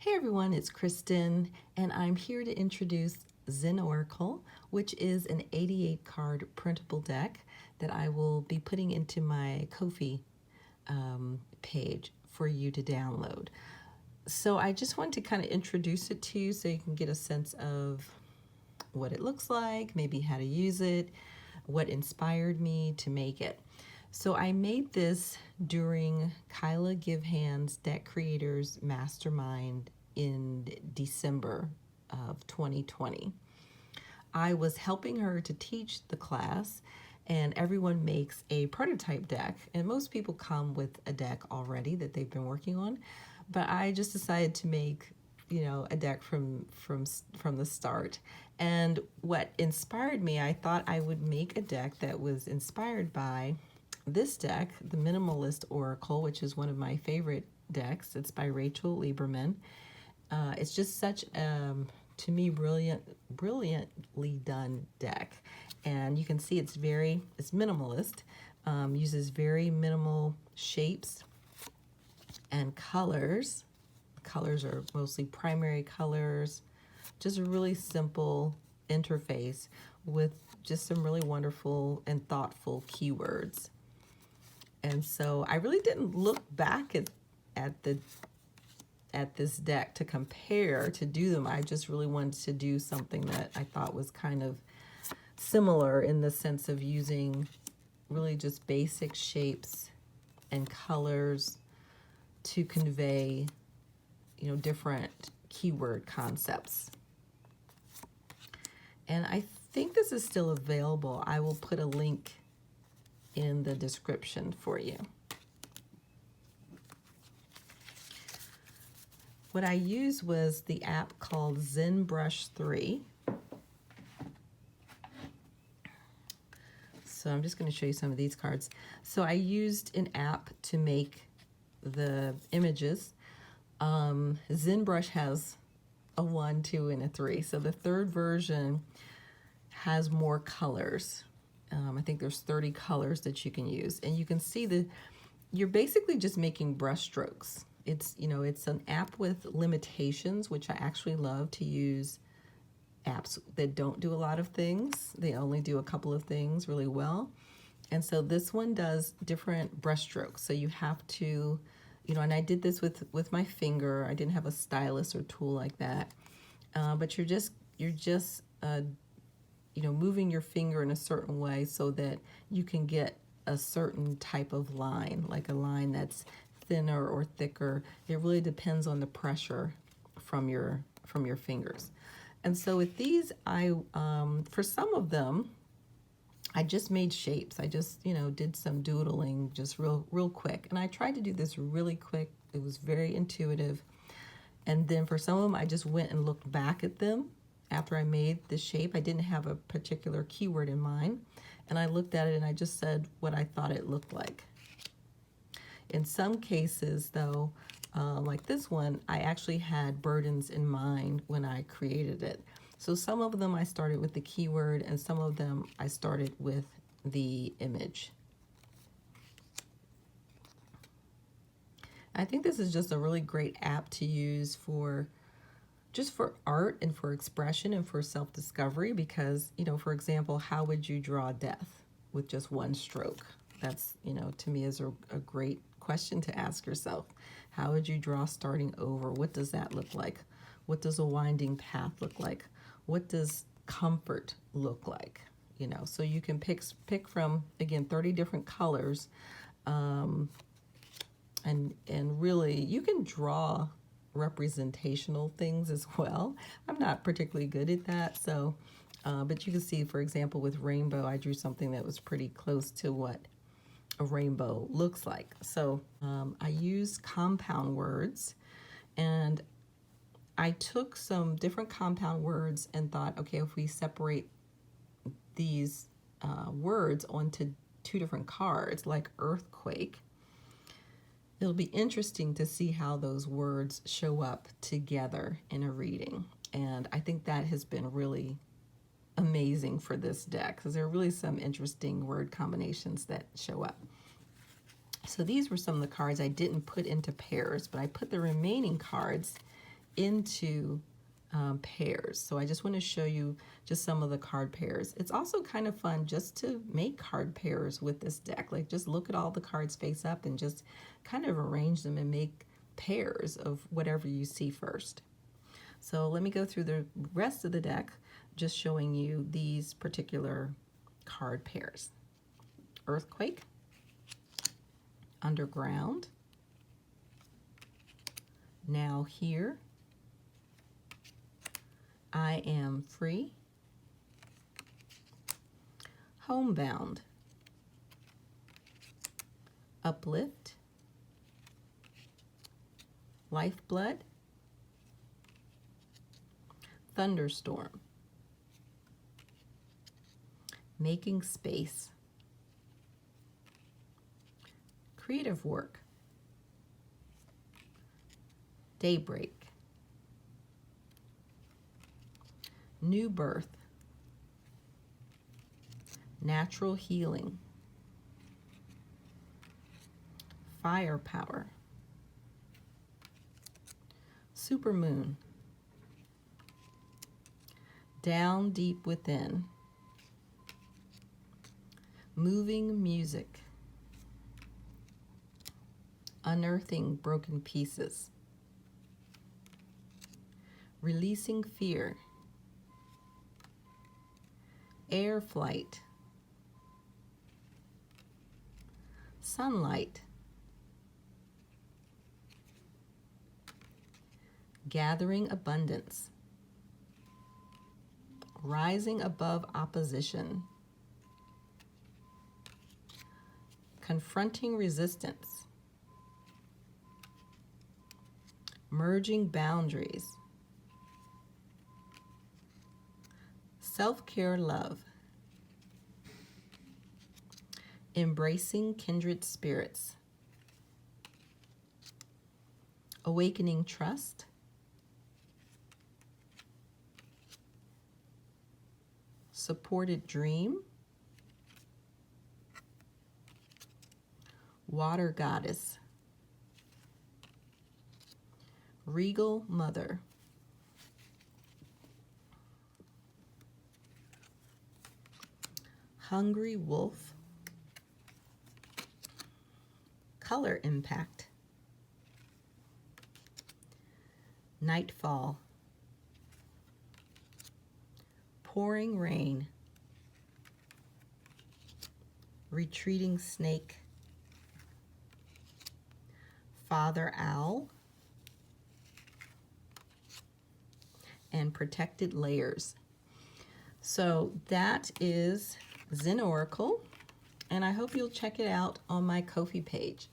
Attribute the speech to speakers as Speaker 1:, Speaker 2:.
Speaker 1: Hey everyone, it's Kristen, and I'm here to introduce Zen Oracle, which is an 88 card printable deck that I will be putting into my Ko-fi page for you to download. So I just wanted to kind of introduce it to you so you can get a sense of what it looks like, maybe how to use it, what inspired me to make it. So I made this during Kyla Givehand's Deck Creators Mastermind in December of 2020. I was helping her to teach the class, and everyone makes a prototype deck, and most people come with a deck already that they've been working on, but I just decided to make a deck from the start. And what inspired me, I thought I would make a deck that was inspired by this deck, the Minimalist Oracle, which is one of my favorite decks. It's by Rachel Lieberman. It's just such to me brilliantly done deck, and you can see it's minimalist, uses very minimal shapes and colors. The colors are mostly primary colors, just a really simple interface with just some really wonderful and thoughtful keywords. And so I really didn't look back at this deck to compare, to do them. I just really wanted to do something that I thought was kind of similar in the sense of using really just basic shapes and colors to convey, different keyword concepts. And I think this is still available. I will put a link in the description for you. What I used was the app called Zen Brush 3. So I'm just going to show you some of these cards. So I used an app to make the images. ZenBrush has a 1, 2, and a 3. So the third version has more colors. I think there's 30 colors that you can use. And you can see you're basically just making brush strokes. It's an app with limitations, which I actually love to use apps that don't do a lot of things. They only do a couple of things really well. And so this one does different brush strokes. So you have to, and I did this with my finger. I didn't have a stylus or tool like that. But you're just moving your finger in a certain way so that you can get a certain type of line, like a line that's thinner or thicker. It really depends on the pressure from your fingers. And so with these, I for some of them, I just made shapes. I just did some doodling just real quick, and I tried to do this really quick. It was very intuitive. And then for some of them, I just went and looked back at them after I made the shape. I didn't have a particular keyword in mind, and I looked at it and I just said what I thought it looked like. In some cases, though, like this one, I actually had burdens in mind when I created it. So some of them I started with the keyword, and some of them I started with the image. I think this is just a really great app to use for art and for expression and for self-discovery, because, for example, how would you draw death with just one stroke? That's, to me is a great question to ask yourself. How would you draw starting over? What does that look like? What does a winding path look like? What does comfort look like? So you can pick from, again, 30 different colors, and really you can draw representational things as well. I'm not particularly good at that, so but you can see, for example, with rainbow, I drew something that was pretty close to what a rainbow looks like. So I used compound words, and I took some different compound words and thought, okay, if we separate these words onto 2 different cards, like earthquake, it'll be interesting to see how those words show up together in a reading. And I think that has been really amazing for this deck, because there are really some interesting word combinations that show up. So these were some of the cards I didn't put into pairs, but I put the remaining cards into pairs. So I just want to show you just some of the card pairs. It's also kind of fun just to make card pairs with this deck. Like just look at all the cards face up and just kind of arrange them and make pairs of whatever you see first. So let me go through the rest of the deck, just showing you these particular card pairs. Earthquake, Underground, Now Here, I Am Free, Homebound, Uplift, Lifeblood, Thunderstorm, Making Space, Creative Work, Daybreak, New Birth, Natural Healing, Firepower, Supermoon, Down Deep Within, Moving Music, Unearthing Broken Pieces, Releasing Fear, Air Flight, Sunlight, Gathering Abundance, Rising Above Opposition, Confronting Resistance, Merging Boundaries, Self-Care Love, Embracing Kindred Spirits, Awakening Trust, Supported Dream, Water Goddess, Regal Mother, Hungry Wolf, Color Impact, Nightfall, Pouring Rain, Retreating Snake, Father Owl, and Protected Layers. So that is Zen Oracle, and I hope you'll check it out on my Ko-fi page.